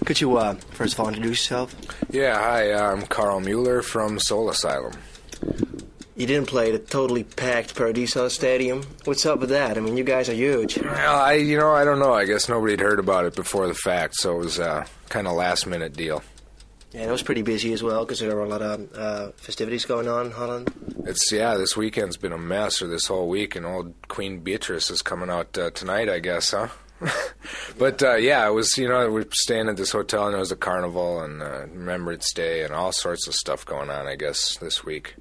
Could you, first of all, introduce yourself? Yeah, hi, I'm Karl Mueller from Asylum. You didn't play the totally packed Paradiso Stadium. What's up with that? I mean, you guys are huge. Well, I don't know. I guess nobody had heard about it before the fact, so it was a kind of last-minute deal. Yeah, it was pretty busy as well, because there were a lot of festivities going on in Holland. This weekend's been a mess, or this whole week, and old Queen Beatrice is coming out tonight, I guess, huh? But, it was, we were staying at this hotel, and there was a carnival, and Remembrance Day, and all sorts of stuff going on, I guess, this week.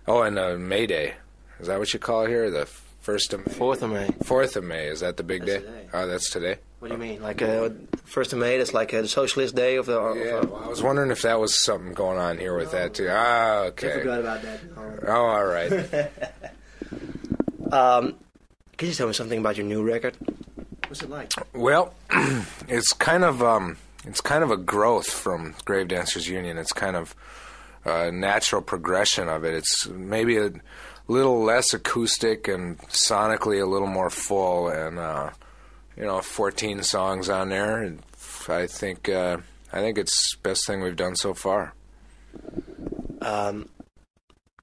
Oh, and May Day. Is that what you call it here? The 1st of May? 4th of May. 4th of May. Is that the big day? Today. Oh, that's today? What do you mean? Like, 1st of May, that's like the socialist day of the... Well, I was wondering if that was something going on here with that, too. Ah, okay. I forgot about that. Oh, all right. Can you tell me something about your new record? What's it like? Well, it's kind of a growth from Grave Dancers Union. It's kind of a natural progression of it. It's maybe a little less acoustic and sonically a little more full, and 14 songs on there. And I think it's the best thing we've done so far.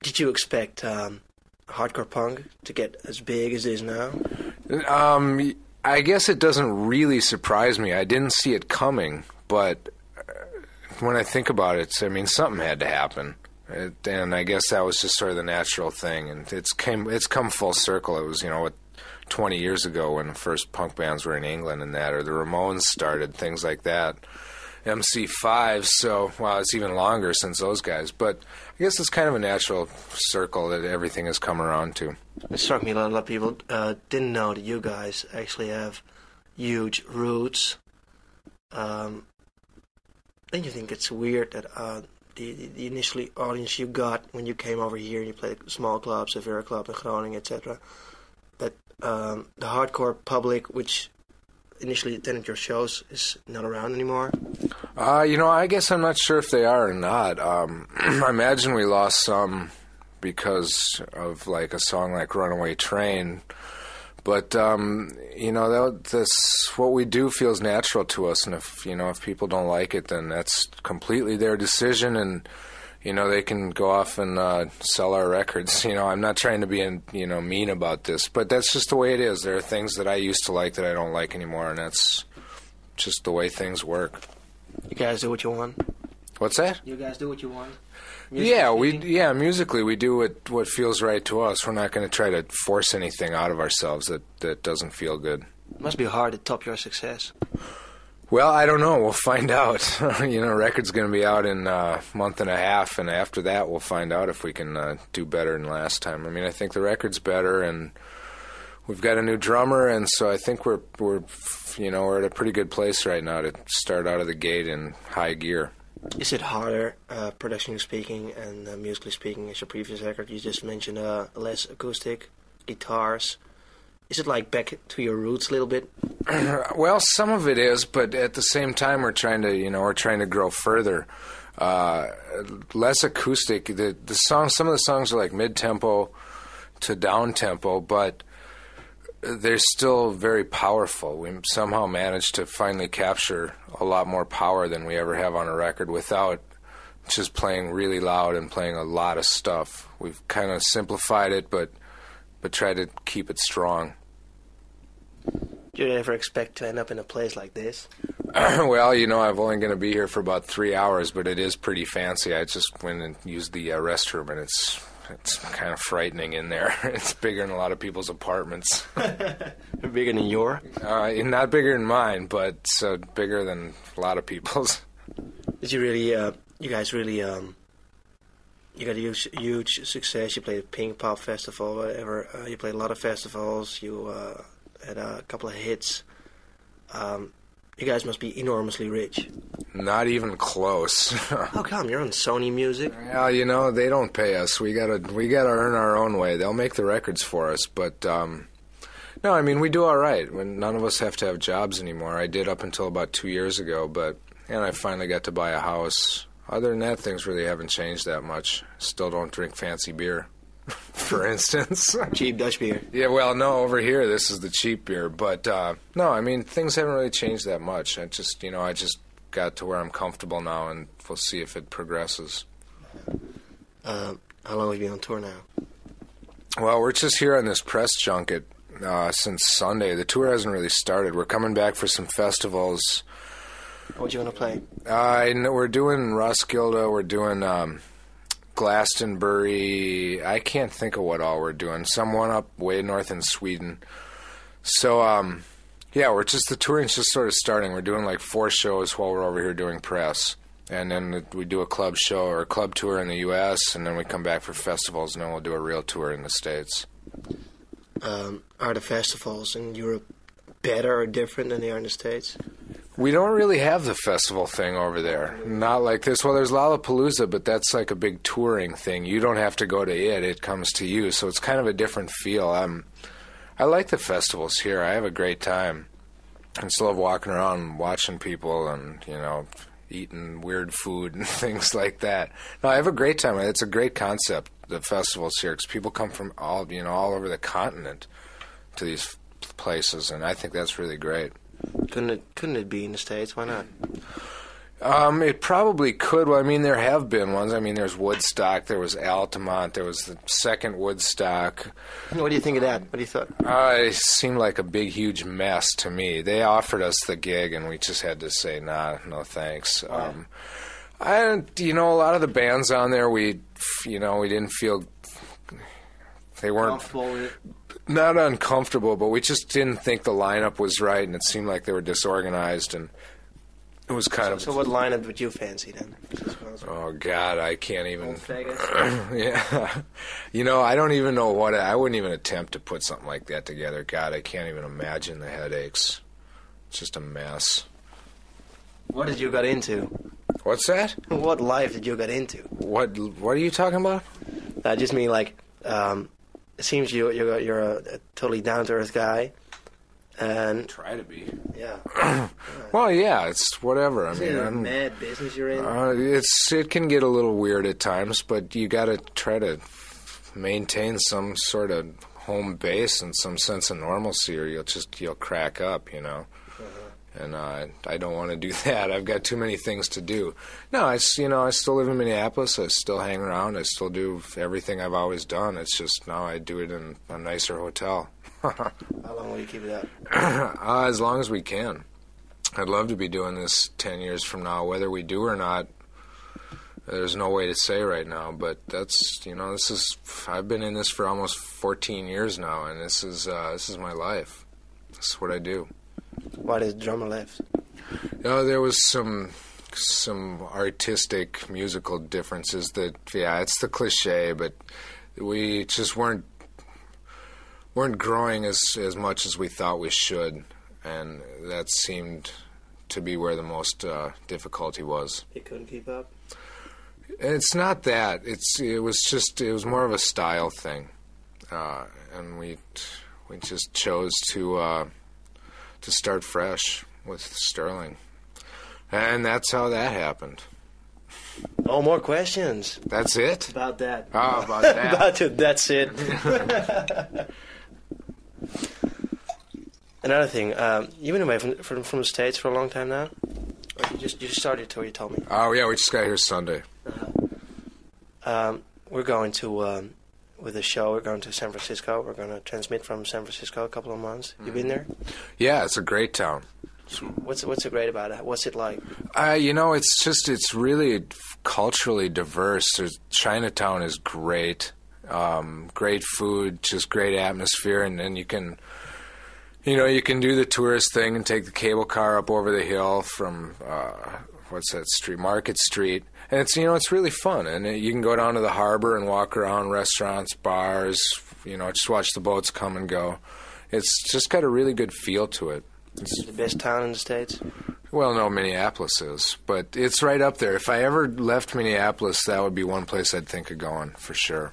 Did you expect hardcore punk to get as big as it is now? I guess it doesn't really surprise me. I didn't see it coming, but when I think about it, I mean, something had to happen. And I guess that was just sort of the natural thing. And it's come full circle. It was, 20 years ago when the first punk bands were in England and that, or the Ramones started, things like that. MC5, so, it's even longer since those guys. But I guess it's kind of a natural circle that everything has come around to. It struck me a lot of people didn't know that you guys actually have huge roots. Don't you think it's weird that the initial audience you got when you came over here and you played small clubs, a Vera Club in Groningen, etc., that the hardcore public, which initially attended your shows, is not around anymore? I guess I'm not sure if they are or not. I imagine we lost some because of like a song like Runaway Train. But, that's what we do feels natural to us. And if people don't like it, then that's completely their decision. And, they can go off and sell our records. I'm not trying to be, mean about this. But that's just the way it is. There are things that I used to like that I don't like anymore. And that's just the way things work. You guys do what you want? What's that? You guys do what you want? Musically we do what feels right to us. We're not going to try to force anything out of ourselves that doesn't feel good. It must be hard to top your success. Well, I don't know. We'll find out. Record's going to be out in a month and a half, and after that we'll find out if we can do better than last time. I mean, I think the record's better, and we've got a new drummer, and so I think we're at a pretty good place right now to start out of the gate in high gear. Is it harder, productionally speaking and musically speaking, as your previous record? You just mentioned less acoustic, guitars. Is it like back to your roots a little bit? Well, some of it is, but at the same time, we're trying to grow further. Less acoustic. The song, some of the songs are like mid-tempo to down-tempo, but they're still very powerful. We somehow managed to finally capture a lot more power than we ever have on a record without just playing really loud and playing a lot of stuff. We've kind of simplified it, but tried to keep it strong. Did you ever expect to end up in a place like this? Well, I'm only going to be here for about 3 hours, but it is pretty fancy. I just went and used the restroom, and it's kind of frightening in there. It's bigger than a lot of people's apartments. Bigger than your? Not bigger than mine, but bigger than a lot of people's. Did you really, you guys really, you got a huge success. You played a Pink Pop Festival, whatever. You played a lot of festivals. You had a couple of hits. You guys must be enormously rich. Not even close. How come? You're on Sony Music. Well, they don't pay us. We gotta earn our own way. They'll make the records for us, but no, I mean, we do all right. When none of us have to have jobs anymore. I did up until about 2 years ago, and I finally got to buy a house. Other than that, things really haven't changed that much. Still don't drink fancy beer, for instance. Cheap Dutch beer. Yeah, well, no, over here this is the cheap beer. But no, I mean, things haven't really changed that much. I just got to where I'm comfortable now, and we'll see if it progresses. How long have you been on tour now? Well, we're just here on this press junket since Sunday. The tour hasn't really started. We're coming back for some festivals. What do you want to play? We're doing Roskilde. We're doing Glastonbury. I can't think of what all we're doing. Someone up way north in Sweden. So, yeah, the touring's just sort of starting. We're doing like 4 shows while we're over here doing press. And then we do a club show or a club tour in the U.S., and then we come back for festivals, and then we'll do a real tour in the States. Are the festivals in Europe better or different than they are in the States? We don't really have the festival thing over there. Not like this. Well, there's Lollapalooza, but that's like a big touring thing. You don't have to go to it. It comes to you. So it's kind of a different feel. I like the festivals here. I have a great time. I just love walking around and watching people and, eating weird food and things like that. No, I have a great time. It's a great concept, the festivals here, because people come from all over the continent to these places, and I think that's really great. Couldn't it be in the States? Why not? It probably could. Well, I mean, there have been ones. I mean, there's Woodstock, there was Altamont, there was the second Woodstock. What do you think of that? What do you thought? It seemed like a big, huge mess to me. They offered us the gig, and we just had to say, nah, no thanks. A lot of the bands on there, we didn't feel, they weren't not uncomfortable, but we just didn't think the lineup was right, and it seemed like they were disorganized, and it was kind of... So what lineup would you fancy then? Oh, God, I can't even... Old Vegas? Yeah. I don't even know what... I wouldn't even attempt to put something like that together. God, I can't even imagine the headaches. It's just a mess. What did you get into? What's that? What life did you get into? What are you talking about? I just mean, like, it seems you're a totally down-to-earth guy. And try to be. Yeah. Well, yeah, it's whatever. Is it a mad business you're in? It can get a little weird at times, but you got to try to maintain some sort of home base and some sense of normalcy, or you'll crack up, And I don't want to do that. I've got too many things to do. No, I still live in Minneapolis. I still hang around. I still do everything I've always done. It's just now I do it in a nicer hotel. How long will you keep it up? As long as we can. I'd love to be doing this 10 years from now. Whether we do or not, there's no way to say right now. But that's, I've been in this for almost 14 years now, and this is my life. This is what I do. Why did the drummer left? There was some artistic musical differences that, it's the cliche, but we just weren't growing as much as we thought we should, and that seemed to be where the most difficulty was. You couldn't keep up? It's not that. It was more of a style thing, and we just chose to start fresh with Sterling, and that's how that happened. Oh, more questions. That's it? About that. Oh, about that. That's it. Another thing, you've been away from the States for a long time now? Or you just started your tour, you told me. Oh, yeah, we just got here Sunday. We're going to, with the show, we're going to San Francisco. We're going to transmit from San Francisco a couple of months. You been there? Yeah, it's a great town. What's so great about it? What's it like? It's really culturally diverse. Chinatown is great. Great food, just great atmosphere, and then you can do the tourist thing and take the cable car up over the hill from what's that street, Market Street, and it's really fun. And you can go down to the harbor and walk around restaurants, bars, just watch the boats come and go. It's just got a really good feel to it. It's the best town in the States? Well, no, Minneapolis is, but it's right up there. If I ever left Minneapolis, that would be one place I'd think of going for sure.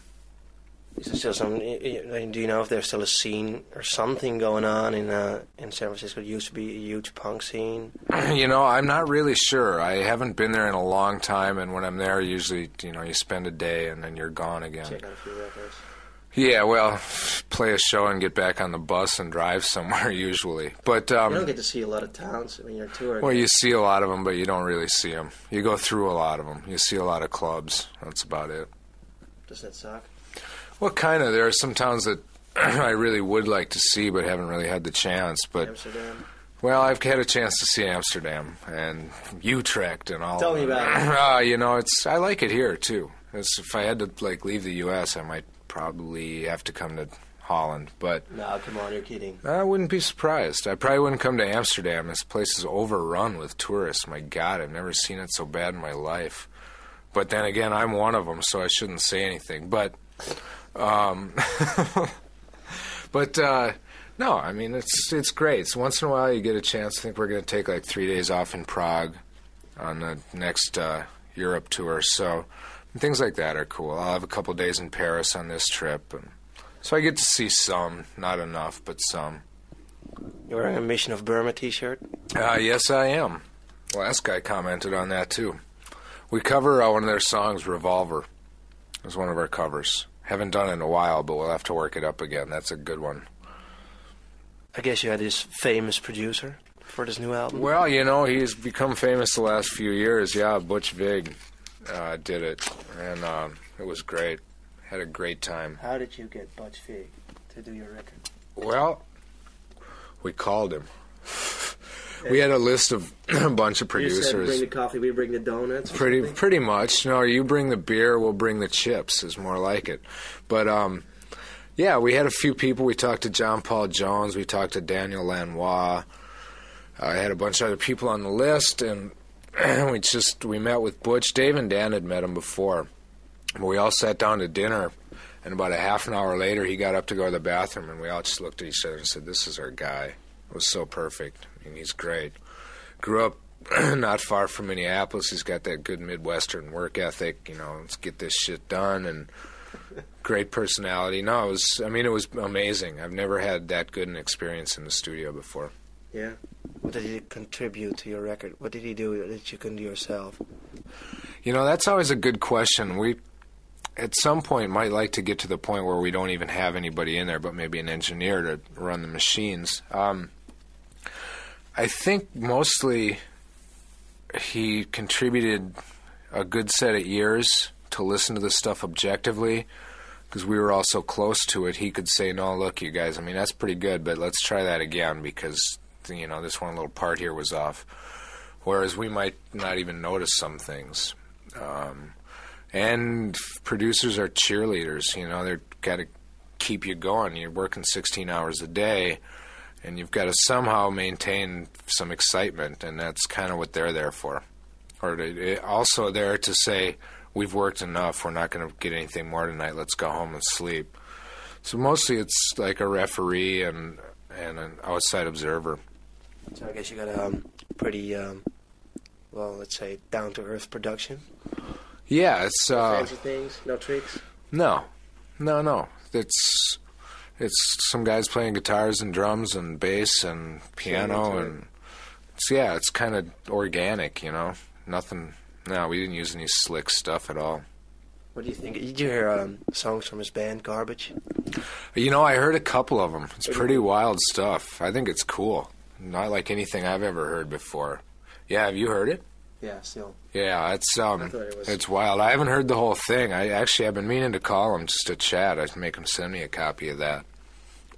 Is there still some? Do you know if there's still a scene or something going on in San Francisco? It used to be a huge punk scene. I'm not really sure. I haven't been there in a long time, and when I'm there, usually, you spend a day and then you're gone again. Check out a few records. Yeah, well, play a show and get back on the bus and drive somewhere usually. But you don't get to see a lot of towns when you're touring. Well, you see a lot of them, but you don't really see them. You go through a lot of them. You see a lot of clubs. That's about it. Does that suck? Well, kind of. There are some towns that I really would like to see, but haven't really had the chance. But Amsterdam. Well, I've had a chance to see Amsterdam and Utrecht and all. Tell me about it. You know, I like it here too. If I had to leave the U.S., I might probably have to come to Holland. But no, come on, you're kidding. I wouldn't be surprised. I probably wouldn't come to Amsterdam. This place is overrun with tourists. My God, I've never seen it so bad in my life. But then again, I'm one of them, so I shouldn't say anything. But, no, I mean, it's great. So once in a while you get a chance. I think we're going to take 3 days off in Prague on the next Europe tour. So things like that are cool. I'll have a couple days in Paris on this trip. And so I get to see some, not enough, but some. You're wearing a Mission of Burma t-shirt? Yes, I am. Last guy commented on that, too. We cover one of their songs, Revolver. It was one of our covers. Haven't done it in a while, but we'll have to work it up again. That's a good one. I guess you had this famous producer for this new album? Well, you know, he's become famous the last few years. Yeah, Butch Vig did it, and it was great. Had a great time. How did you get Butch Vig to do your record? Well, we called him. We had a list of a bunch of producers. You said bring the coffee, we bring the donuts. Pretty much. No, you bring the beer, we'll bring the chips. Is more like it. But yeah, we had a few people. We talked to John Paul Jones. We talked to Daniel Lanois. I had a bunch of other people on the list, and we met with Butch. Dave and Dan had met him before. But we all sat down to dinner, and about a half an hour later, he got up to go to the bathroom, and we all just looked at each other and said, "This is our guy." It was so perfect. I mean, he's great. Grew up not far from Minneapolis. He's got that good Midwestern work ethic. You know, let's get this shit done, and great personality. No, it was amazing. I've never had that good an experience in the studio before. Yeah. What did he contribute to your record? What did he do that you couldn't do yourself? You know, that's always a good question. We, at some point, might like to get to the point where we don't even have anybody in there, but maybe an engineer to run the machines. I think mostly he contributed a good set of ears to listen to the stuff objectively, because we were all so close to it. He could say, "No, look, you guys, I mean, that's pretty good, but let's try that again, because, you know, this one little part here was off." Whereas we might not even notice some things. And producers are cheerleaders, you know, they've got to keep you going. You're working 16 hours a day, and you've got to somehow maintain some excitement, and that's kind of what they're there for. Or also there to say, "We've worked enough, we're not going to get anything more tonight, let's go home and sleep." So mostly it's like a referee and an outside observer. So I guess you got a pretty, well, let's say, down-to-earth production? Yeah, it's... fancy things? No tricks? No. It's some guys playing guitars and drums and bass and piano, and it's kind of organic, you know. Nothing. No, we didn't use any slick stuff at all. What do you think? Did you hear songs from his band, Garbage? You know, I heard a couple of them. It's pretty wild stuff. I think it's cool. Not like anything I've ever heard before. Yeah, have you heard it? Yeah, still. Yeah, it's wild. I haven't heard the whole thing. I've been meaning to call him just to chat. I'd make him send me a copy of that.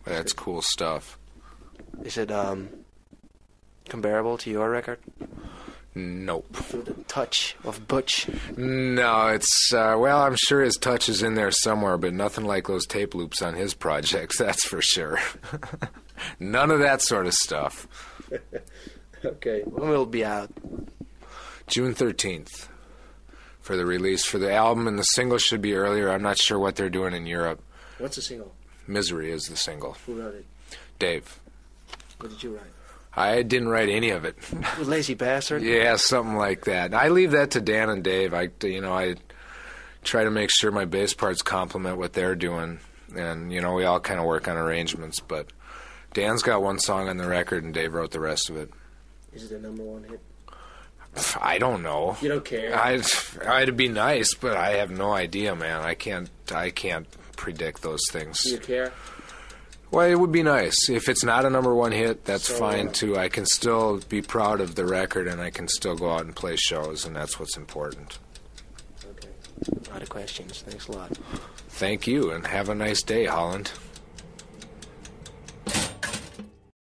But that's cool stuff. Is it comparable to your record? Nope. To the touch of Butch? No, it's, well, I'm sure his touch is in there somewhere, but nothing like those tape loops on his projects, that's for sure. None of that sort of stuff. Okay. When will it be out? June 13th for the release. For the album, and the single should be earlier. I'm not sure what they're doing in Europe. What's the single? Misery is the single. Who wrote it? Dave. What did you write? I didn't write any of it. Lazy bastard? Yeah, something like that. I leave that to Dan and Dave. I try to make sure my bass parts complement what they're doing. And, you know, we all kind of work on arrangements. But Dan's got one song on the record, and Dave wrote the rest of it. Is it a #1 hit? I don't know. You don't care? I'd be nice, but I have no idea, man. I can't predict those things. Do you care? Well, it would be nice. If it's not a number one hit, that's So, fine too. I can still be proud of the record, and I can still go out and play shows, and that's what's important. Okay. A lot of questions. Thanks a lot. Thank you, and have a nice day, Holland.